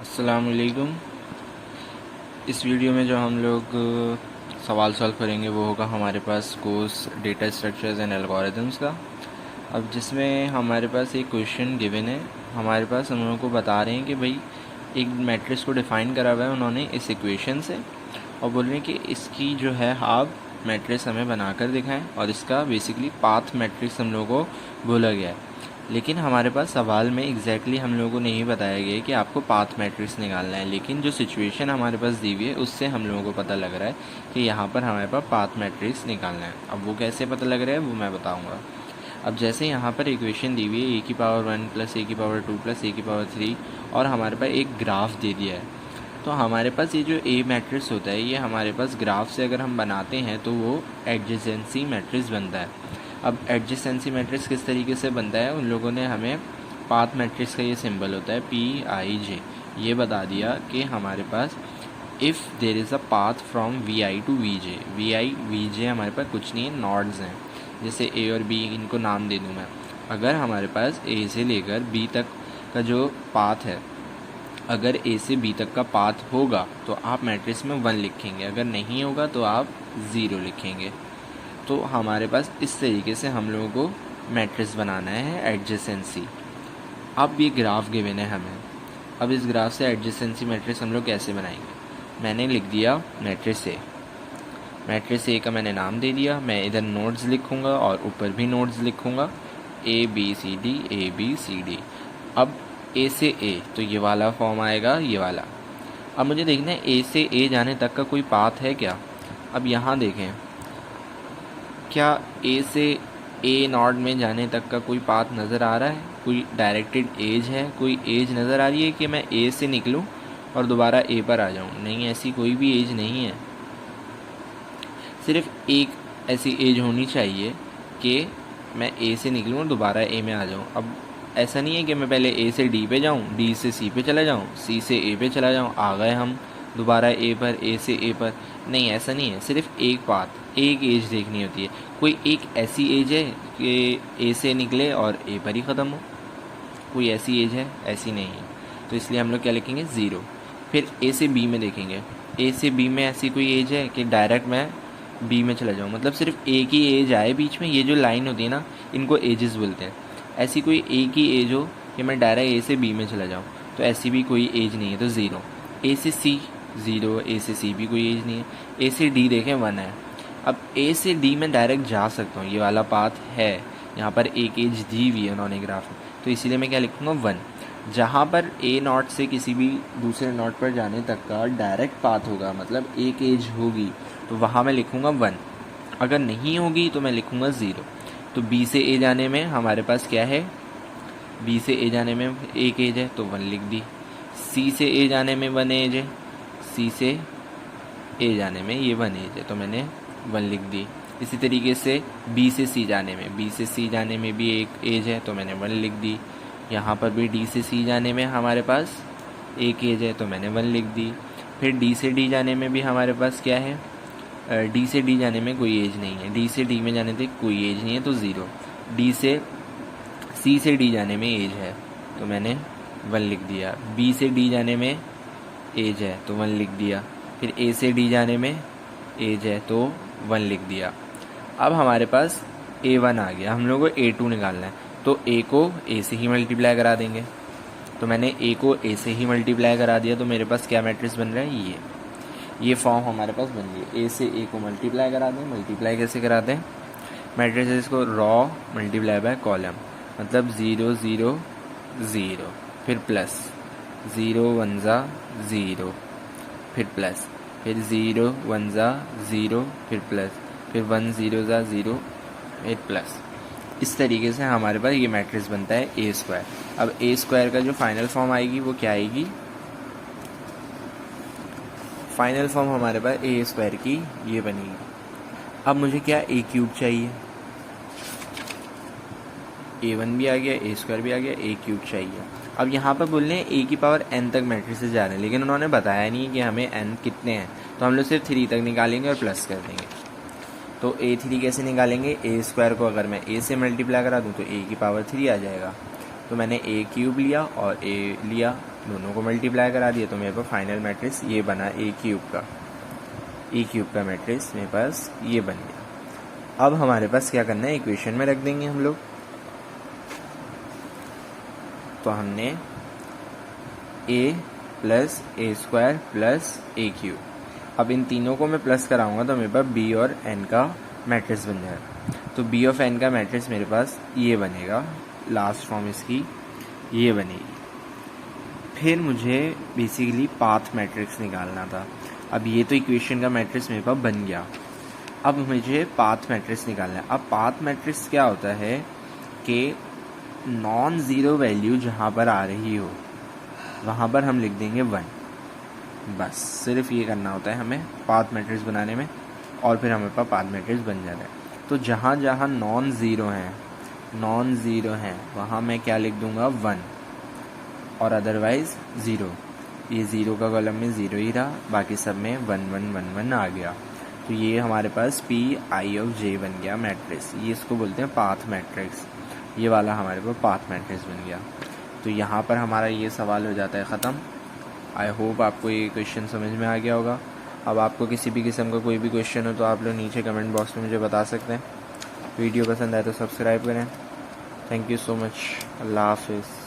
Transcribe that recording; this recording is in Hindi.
अस्सलाम वालेकुम। इस वीडियो में जो हम लोग सवाल सॉल्व करेंगे वो होगा हमारे पास course data structures and algorithms का। अब जिसमें हमारे पास एक क्वेश्चन गिवन है, हमारे पास हम लोगों को बता रहे हैं कि भाई एक मैट्रिक्स को डिफ़ाइन करा हुआ है उन्होंने इस इक्वेशन से, और बोल रहे हैं कि इसकी जो है हाफ मैट्रिक्स हमें बनाकर दिखाएं, और इसका बेसिकली पाथ मैट्रिक्स हम लोगों को बोला गया है। लेकिन हमारे पास सवाल में एग्जैक्टली हम लोगों को नहीं बताया गया है कि आपको पाथ मैट्रिक्स निकालना है, लेकिन जो सिचुएशन हमारे पास दी हुई है उससे हम लोगों को पता लग रहा है कि यहाँ पर हमारे पास पाथ मैट्रिक्स निकालना है। अब वो कैसे पता लग रहा है वो मैं बताऊँगा। अब जैसे यहाँ पर इक्वेशन दी हुई है a⁴ plus a⁴ plus a⁴ और हमारे पास एक ग्राफ दे दिया है, तो हमारे पास ये जो ए मैट्रिक्स होता है ये हमारे पास ग्राफ से अगर हम बनाते हैं तो वो एडजेसेंसी मैट्रिक्स बनता है। अब एडजेसेंसी मैट्रिक्स किस तरीके से बनता है, उन लोगों ने हमें पाथ मैट्रिक्स का ये सिंबल होता है PIJ, ये बता दिया कि हमारे पास if there is a path from VI to VJ, VI VJ हमारे पास कुछ नहीं है, नॉड्स हैं। जैसे A और B इनको नाम दे दूँ मैं। अगर हमारे पास A से लेकर B तक का जो पाथ है, अगर A से B तक का पाथ होगा तो आप मैट्रिक्स में 1 लिखेंगे, अगर नहीं होगा तो आप 0 लिखेंगे। तो हमारे पास इस तरीके से हम लोगों को मैट्रिक्स बनाना है एडजेसेंसी। अब ये ग्राफ गिवन है हमें, अब इस ग्राफ से एडजेसेंसी मैट्रिक्स हम लोग कैसे बनाएंगे। मैंने लिख दिया मैट्रिक्स ए, मैट्रिक्स ए का मैंने नाम दे दिया। मैं इधर नोड्स लिखूँगा और ऊपर भी नोड्स लिखूँगा ABCD ABCD। अब ए से ए तो ये वाला फॉर्म आएगा, ये वाला। अब मुझे देखना है ए से ए जाने तक का कोई पाथ है क्या। अब यहाँ देखें, क्या ए से ए नॉड में जाने तक का कोई पाथ नज़र आ रहा है, कोई डायरेक्टेड एज है, कोई एज नज़र आ रही है कि मैं ए से निकलूं और दोबारा ए पर आ जाऊं। नहीं, ऐसी कोई भी एज नहीं है। सिर्फ एक ऐसी एज होनी चाहिए कि मैं ए से निकलूं और दोबारा ए में आ जाऊं। अब ऐसा नहीं है कि मैं पहले ए से डी पे जाऊं, डी से सी पे चला जाऊं, सी से ए पे चला जाऊं, आ गए हम दोबारा ए पर, ए से ए पर। नहीं, ऐसा नहीं है। सिर्फ एक पाथ, एक एज देखनी होती है। कोई एक ऐसी एज है कि ए से निकले और ए पर ही ख़त्म हो, कोई ऐसी एज है? ऐसी नहीं है। तो इसलिए हम लोग क्या लिखेंगे, 0। फिर ए से बी में देखेंगे, ए से बी में ऐसी कोई एज है कि डायरेक्ट मैं बी में चला जाऊँ, मतलब सिर्फ एक ही एज आए बीच में। ये जो लाइन होती है ना, इनको एजेस बोलते हैं। ऐसी कोई एक ही एज हो कि मैं डायरेक्ट ए से बी में चला जाऊँ, तो ऐसी भी कोई एज नहीं है, तो 0। ए से सी 0, ए से सी भी कोई एज नहीं है। ए से डी देखें 1 है। अब ए से डी में डायरेक्ट जा सकता हूँ, ये वाला पाथ है। यहाँ पर एक एज दी हुई है उन्होंने ग्राफ में, तो इसीलिए मैं क्या लिखूँगा, 1। जहाँ पर ए नॉट से किसी भी दूसरे नॉट पर जाने तक का डायरेक्ट पाथ होगा, मतलब एक एज होगी, तो वहाँ मैं लिखूँगा 1। अगर नहीं होगी तो मैं लिखूँगा 0। तो बी से ए जाने में हमारे पास क्या है, बी से ए जाने में एक एज है तो 1 लिख दी। सी से ए जाने में 1 एज है, सी से ए जाने में ये 1 एज है तो मैंने 1 लिख दी। इसी तरीके से बी से सी जाने में, बी से सी जाने में भी एक एज है तो मैंने 1 लिख दी। यहाँ पर भी डी से सी जाने में हमारे पास एक एज है तो मैंने 1 लिख दी। फिर डी से डी जाने में भी हमारे पास क्या है, डी से डी जाने में कोई एज नहीं है, डी से डी में जाने तक कोई एज नहीं है तो 0। डी से सी से डी जाने में एज है तो मैंने 1 लिख दिया। बी से डी जाने में एज है तो 1 लिख दिया। फिर ए से डी जाने में एज है तो 1 लिख दिया। अब हमारे पास A1 आ गया, हम लोग को A2 निकालना है, तो A को A से ही मल्टीप्लाई करा देंगे। तो मैंने A को A से ही मल्टीप्लाई करा दिया, तो मेरे पास क्या मैट्रिक्स बन रहा है, ये फॉर्म हमारे पास बन गई। A से A को मल्टीप्लाई करा दें। मल्टीप्लाई कैसे कराते हैं, मैट्रिक्स को रॉ मल्टीप्लाई बाय कॉलम, मतलब 0 0 0, फिर प्लस 0 1 ज़ा 0, फिर प्लस, फिर 0 1 ज़ा 0, फिर प्लस, फिर 1 0 ज़ा 0, फिर प्लस। इस तरीके से हमारे पास ये मैट्रिक्स बनता है A²। अब A² का जो फाइनल फॉर्म आएगी वो क्या आएगी, फाइनल फॉर्म हमारे पास A² की ये बनेगी। अब मुझे क्या A³ चाहिए, A1 भी आ गया, A² भी आ गया, A³ चाहिए। अब यहाँ पर बोल रहे हैं A की पावर n तक मैट्रिक्स जा रहे हैं, लेकिन उन्होंने बताया नहीं कि हमें n कितने हैं, तो हम लोग सिर्फ 3 तक निकालेंगे और प्लस कर देंगे। तो A3 कैसे निकालेंगे, A² को अगर मैं A से मल्टीप्लाई करा दूँ तो A की पावर 3 आ जाएगा। तो मैंने ए क्यूब लिया और ए लिया, दोनों को मल्टीप्लाई करा दिया, तो मेरे पास फाइनल मैट्रिक्स ये बना ए क्यूब का मैट्रिक्स मेरे पास ये बन गया। अब हमारे पास क्या करना है, इक्वेशन में रख देंगे हम लोग। तो हमने a plus A square plus A cube, अब इन तीनों को मैं प्लस कराऊंगा तो मेरे पास b और n का मैट्रिक्स बन जाएगा। तो b ऑफ n का मैट्रिक्स मेरे पास ये बनेगा, लास्ट फॉर्म इसकी ये बनेगी। फिर मुझे बेसिकली पाथ मैट्रिक्स निकालना था। अब ये तो इक्वेशन का मैट्रिक्स मेरे पास बन गया, अब मुझे पाथ मैट्रिक्स निकालना है। अब पाथ मैट्रिक्स क्या होता है कि नॉन ज़ीरो वैल्यू जहाँ पर आ रही हो वहाँ पर हम लिख देंगे 1, बस सिर्फ ये करना होता है हमें पाथ मैट्रिक्स बनाने में, और फिर हमें पास पाथ मैट्रिक्स बन जाता है। तो जहाँ जहाँ नॉन ज़ीरो हैं वहाँ मैं क्या लिख दूँगा 1, और अदरवाइज़ 0। ये 0 का कॉलम में 0 ही रहा, बाकी सब में 1 1 1 1 आ गया। तो ये हमारे पास पी आई ऑफ जे बन गया मैट्रिक्स, ये इसको बोलते हैं पाथ मैट्रिक्स। ये वाला हमारे पास पाथ मैट्रिक्स बन गया। तो यहाँ पर हमारा ये सवाल हो जाता है ख़त्म। आई होप आपको ये क्वेश्चन समझ में आ गया होगा। अब आपको किसी भी किस्म का कोई भी क्वेश्चन हो तो आप लोग नीचे कमेंट बॉक्स में मुझे बता सकते हैं। वीडियो पसंद आए तो सब्सक्राइब करें। Thank you so much. अल्लाह हाफिज़।